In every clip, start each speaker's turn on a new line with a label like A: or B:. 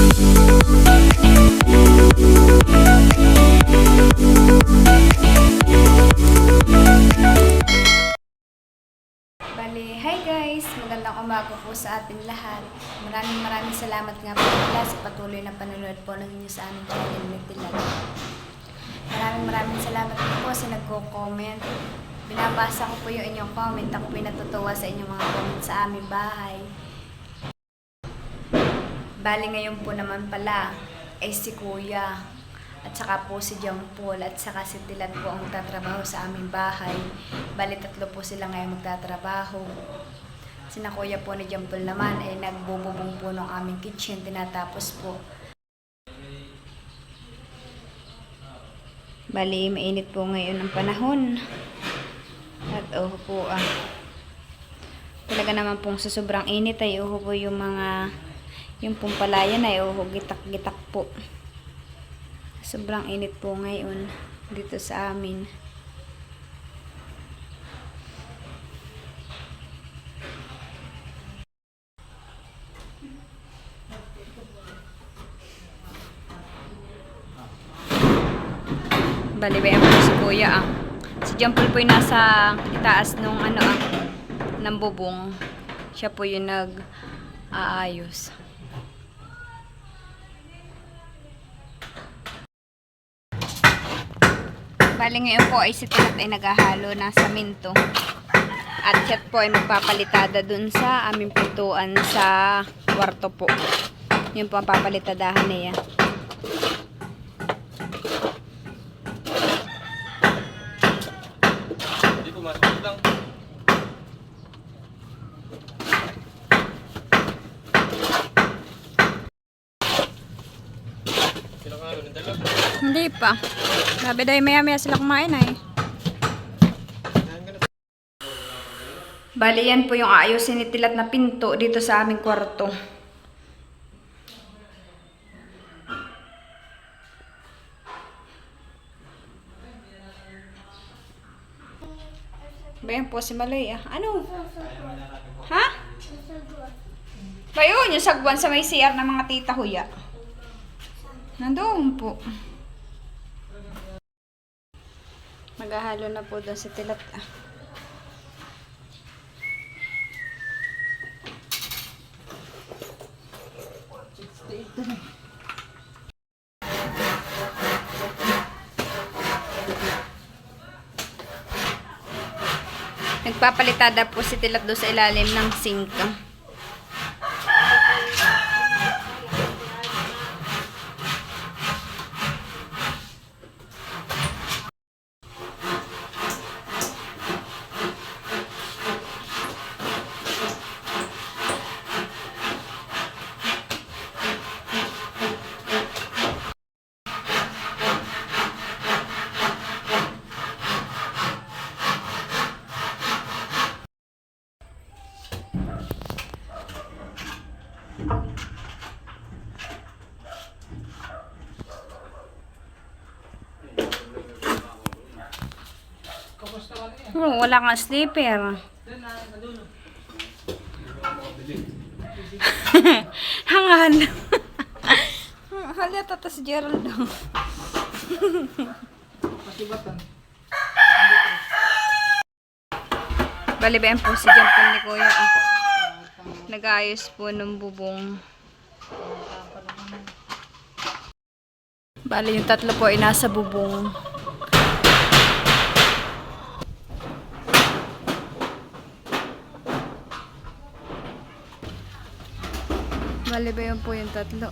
A: Bali, hi guys! Magandang umaga po sa ating lahat. Maraming salamat nga po pala sa patuloy na panonood po ninyo sa aming channel Nagtilag. Maraming salamat po sa nagko-comment. Binabasa ko po yung inyong comment. Ako po natutuwa sa inyong mga comment sa aming bahay. Bali, ngayon po naman pala ay si Kuya at saka po si John Paul at saka si Dilat po ang magtatrabaho sa aming bahay. Bali, tatlo po sila ngayon magtatrabaho. Sina Kuya po ni John Paul naman ay nagbububong po ng aming kitchen, tinatapos po. Bali, mainit po ngayon ang panahon. At po talaga naman pong sa sobrang init ay po yung mga yung pumpalayan ay gitak-gitak po. Sobrang init po ngayon dito sa amin. Balibayan po si Kuya Si John Paul po yung nasa itaas nung ng bubong. Siya po yung nag-aayos. Bali ngayon po ay si Tilat ay naghahalo ng saminto. At siya po ay magpapalitada dun sa aming pintuan sa kwarto po. Yun po ang papalitadahan niya.
B: Hindi po masakit lang. Sila ka ng dalawa?
A: Hindi pa. Sabi daw maya sila kumain ay. Bali yan po yung aayusin ni Tilat na pinto dito sa aming kwarto. Bayan po si Maloy Ano? Ha? Bayon yung sagwan sa may CR ng mga tita Huya. Nandoon po. Maghahalo na po doon si Tilat. Nagpapalitada po si Tilat doon sa ilalim ng sink. Oh, wala kang sleeper. Hangal. Halata ta si Gerald. Balibayan po si John Paul ni Kuya. Nag-aayos po ng bubong. Bali yung tatlo po ay nasa bubong. Balibayan po yung tatlo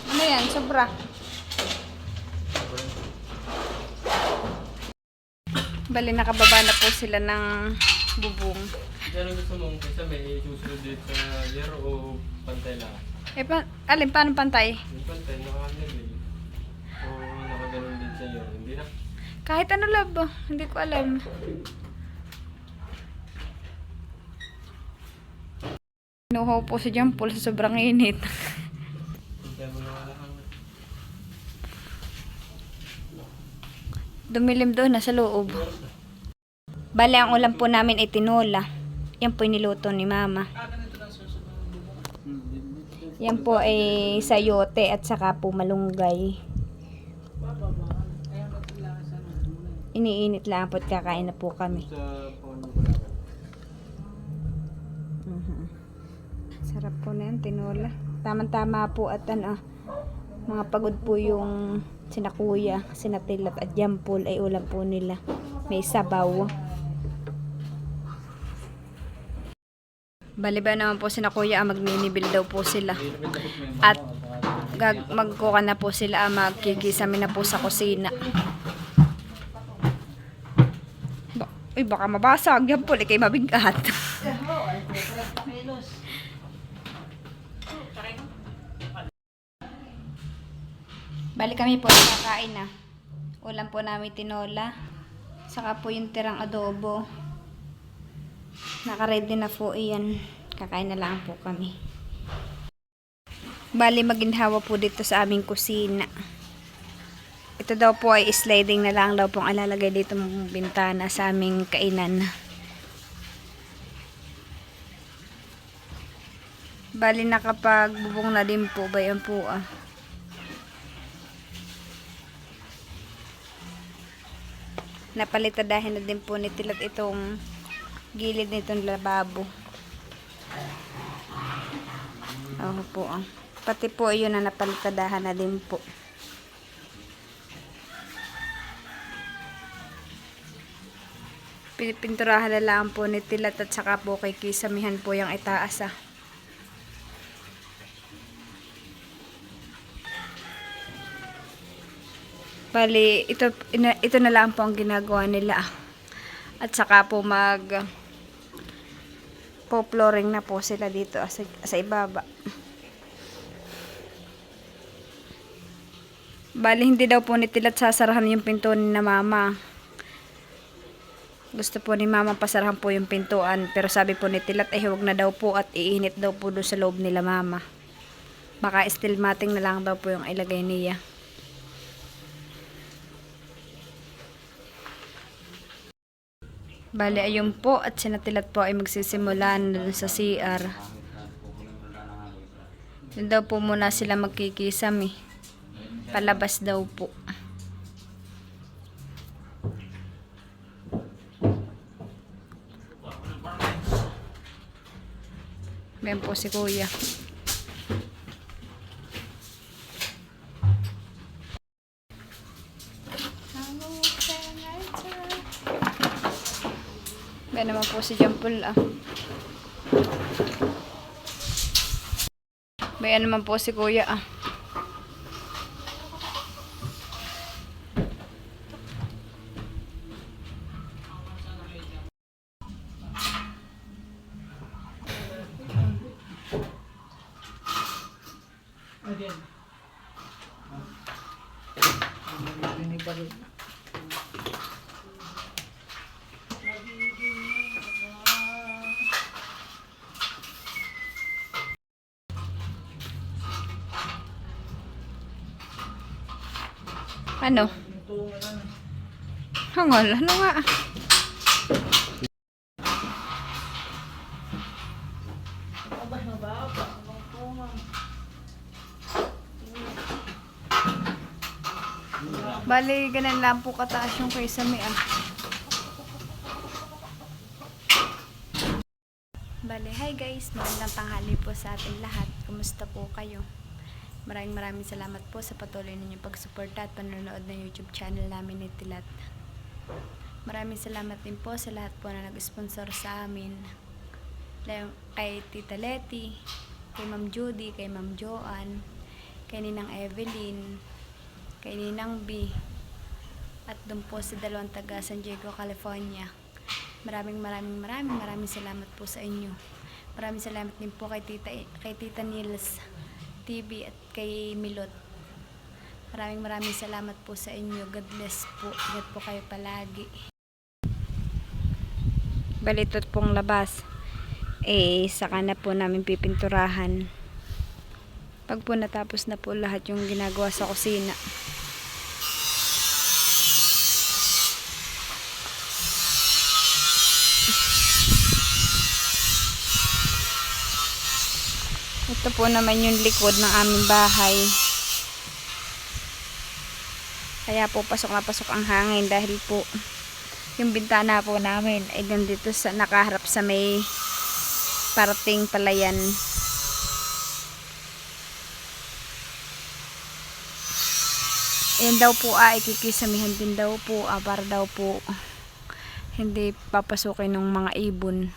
A: Ano yan? Sobra. Bali, nakababa na po sila ng bubong.
B: Diyan gusto mong kasi may susunod dito sa year o pantay lang?
A: Alin, paano pantay?
B: Yung pantay, naka-level. O nakaganon din sa iyo, hindi na?
A: Kahit ano love, hindi ko alam. Nuhaw po si John Paul sa sobrang init.
B: Kaya mo na lang.
A: Dumilim doon na sa loob. Bale, ang ulam po namin ay tinola. Yan po niluto ni Mama. Yan po ay sayote at saka po malunggay. Iniinit lang po at kakain na po kami.
B: Sa Pondo ko lang.
A: Sarap po na yan, tinola. Tama-tama po at mga pagod po yung sina Kuya, sina Tilat at Jampol ay ulam po nila. May sabaw. Baliba naman po sina Kuya, magninibil daw po sila. At magkuka na po sila, magkikisami na po sa kusina. Uy, baka mabasag. Jampol, ikay mabigat. Bali kami po nakakain na. Ulam po namin tinola. Saka po yung tirang adobo. Naka-ready na po iyan. Kakain na lang po kami. Bali maginhawa po dito sa aming kusina. Ito daw po ay sliding na lang daw pong alalagay dito ng bintana sa aming kainan. Bali nakapagbubong na din po. Bayan po Napalitadahin na din po ni Tilat itong gilid nitong lababo. Po. Pati po yun na napalitadahan na din po. Pinipinturahan na lang po ni Tilat at saka po kay Kisamihan po yung itaas Bali, ito na lang po ang ginagawa nila. At saka po po-flooring na po sila dito sa ibaba. Bali, hindi daw po ni Tilat sasarahan yung pinto ni na Mama. Gusto po ni Mama pasarahan po yung pintuan. Pero sabi po ni Tilat ay huwag na daw po at iinit daw po doon sa loob nila Mama. Baka steel matting na lang daw po yung ilagay niya. Bali, ayun po at sinatilat po ay magsisimula na dun sa CR. Doon daw po muna sila magkikisam Palabas daw po. Ayan po si Kuya. Ayan naman po si Jampol Ayan naman po si Kuya Ano? Hangol, ano nga? Bali, ganun lang po kataas yung kaysa may Bali, hi guys, magandang tanghali po sa ating lahat. Kumusta po kayo? Maraming salamat po sa patuloy ninyong pagsuporta at panonood ng YouTube channel namin ni Tilat. Maraming salamat din po sa lahat po na nag-sponsor sa amin. Kay Tita Letty, kay Ma'am Judy, kay Ma'am Joanne, kay Ninang Evelyn, kay Ninang B, at doon po sa dalawang taga San Diego, California. Maraming salamat po sa inyo. Maraming salamat din po kay Tita Nils TV at kay Milot. Maraming salamat po sa inyo. God bless po. God po kayo palagi. Balitot pong labas. saka na po namin pipinturahan. Pag po natapos na po lahat yung ginagawa sa kusina. Ito po naman yung likod ng aming bahay. Kaya po pasok na pasok ang hangin dahil po yung bintana po namin ay nandito sa nakaharap sa may parating palayan. Ayan daw po ikikisamihan din daw po para daw po hindi papasukin ng mga ibon.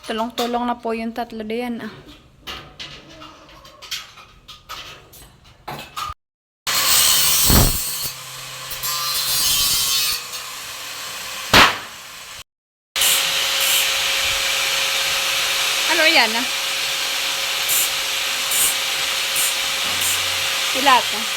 A: Tulong-tulong na po yung tatlo diyan ah. Ano yan ah? Pilata.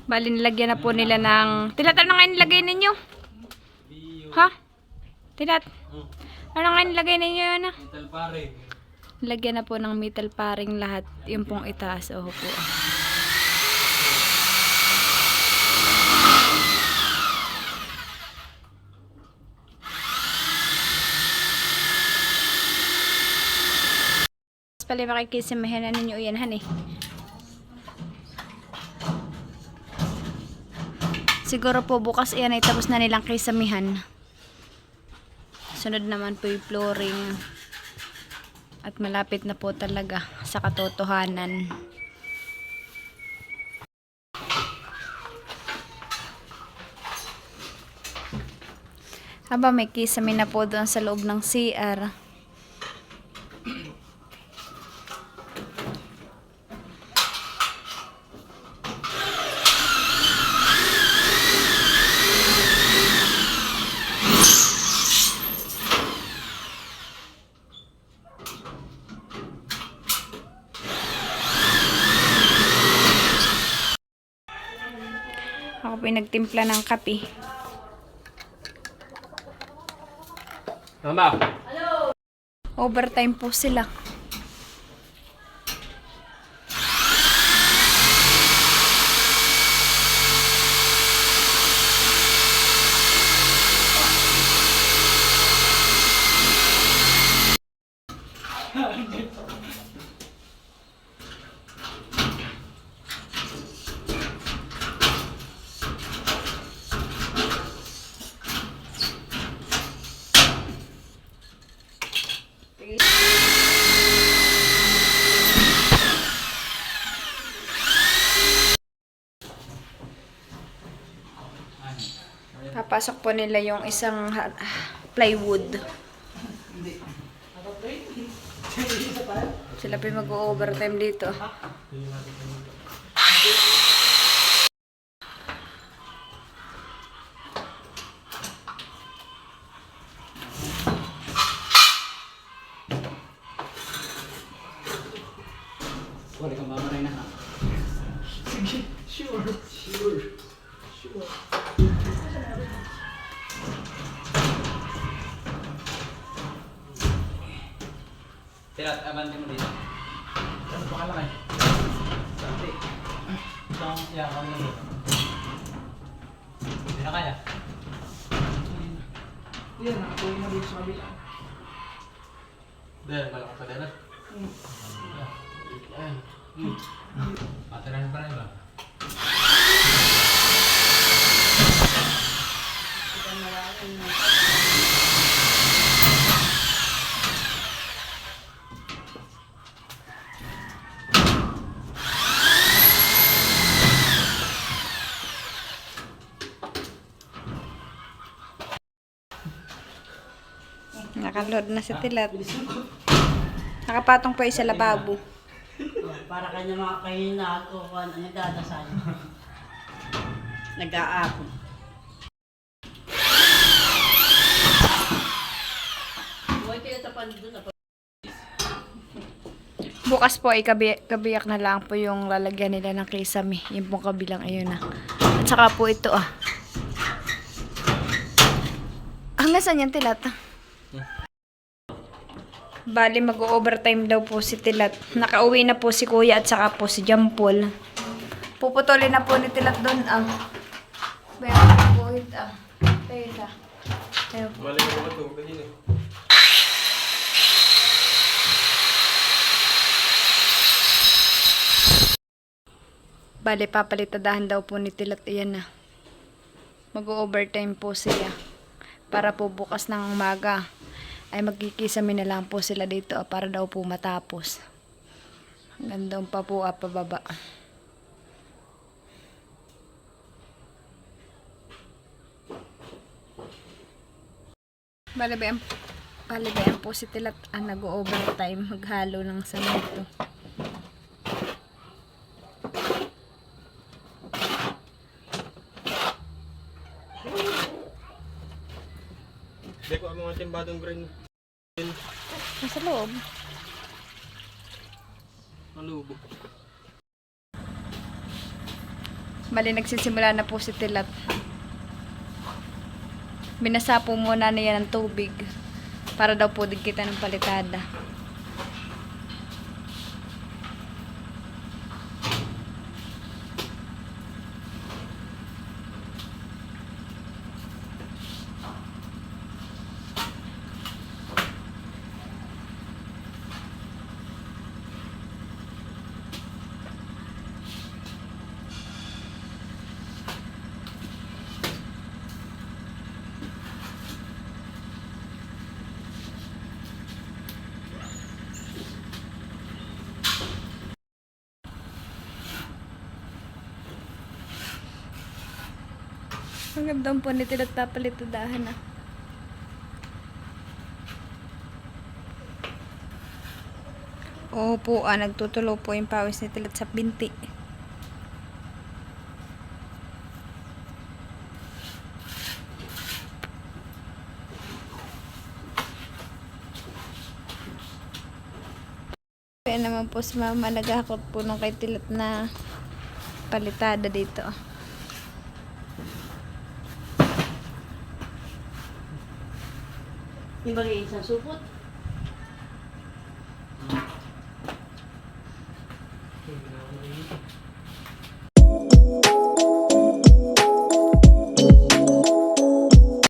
A: Bali, nilagyan na po nila ng... Tilat, ano nga nilagay ninyo? Ha? Tilat? Ano nga nilagay ninyo yun?
B: Metal paring.
A: Nilagyan na po ng metal paring lahat. Yung pong itaas. Oh po. Pali makikisamahan na ninyo yan, han eh. Siguro po bukas iyan ay tapos na nilang kisamihan. Sunod naman po yung flooring. At malapit na po talaga sa katotohanan. Haba may kisame na po doon sa loob ng CR. Ako pinagtimpla ng kape.
B: Mama!
A: Overtime po sila. Papasok po nila yung isang plywood. Sila pa mag-overtime dito.
C: Wala kang mamanay na ha? Sige, sure. Tirat, abante mo dito. Ano pa ka lang eh? Sante. Isang yakang lang dito. Hindi na kaya? Yan, nakakuha mo dito sa kabila.
B: Dahil, malakas pa din.
A: Nakaload na si Tilat. Nakapatong po yung sa lababo.
D: Para kanya mga kahina at uwan ang nagdadasal. Nag-aakon. Buhay kayo tapan doon na.
A: Bukas po ay kabiyak na lang po yung lalagyan nila ng kisame. Yung pong kabilang ayun na. At saka po ito Hanggang saan yan, Tilat? Bali, mag-overtime daw po si Tilat. Nakauwi na po si Kuya at saka po si Jampol. Puputulin na po ni Tilat doon meron po ito Teka. Ayun po.
B: Balik ko ba ito? Kanina.
A: Bali, papalitadahan daw po ni Tilat. Iyan na. Mag-overtime po siya. Para po bukas ng umaga ay magkikisame na lang po sila dito para daw po matapos. Hanggang doon pa po pababa. Balibayan po si Tilat ang nag-overtime. Maghalo ng samento.
B: Hindi ko ang mga timbadong green.
A: Nasa loob.
B: Malubo.
A: Bali, nagsisimula na po si Tilat. Binasa po muna niya ng tubig para daw po digkitan ng palitada. Ang ganda po ni Tilat, papalitadahan na. Oo po, nagtutulo po yung pawis ni Tilat sa binti. Kaya naman po si Mama naghakot po nung kay Tilat na palitada dito.
D: Yung bagay isang supot.
B: Hindi na ako nalilito.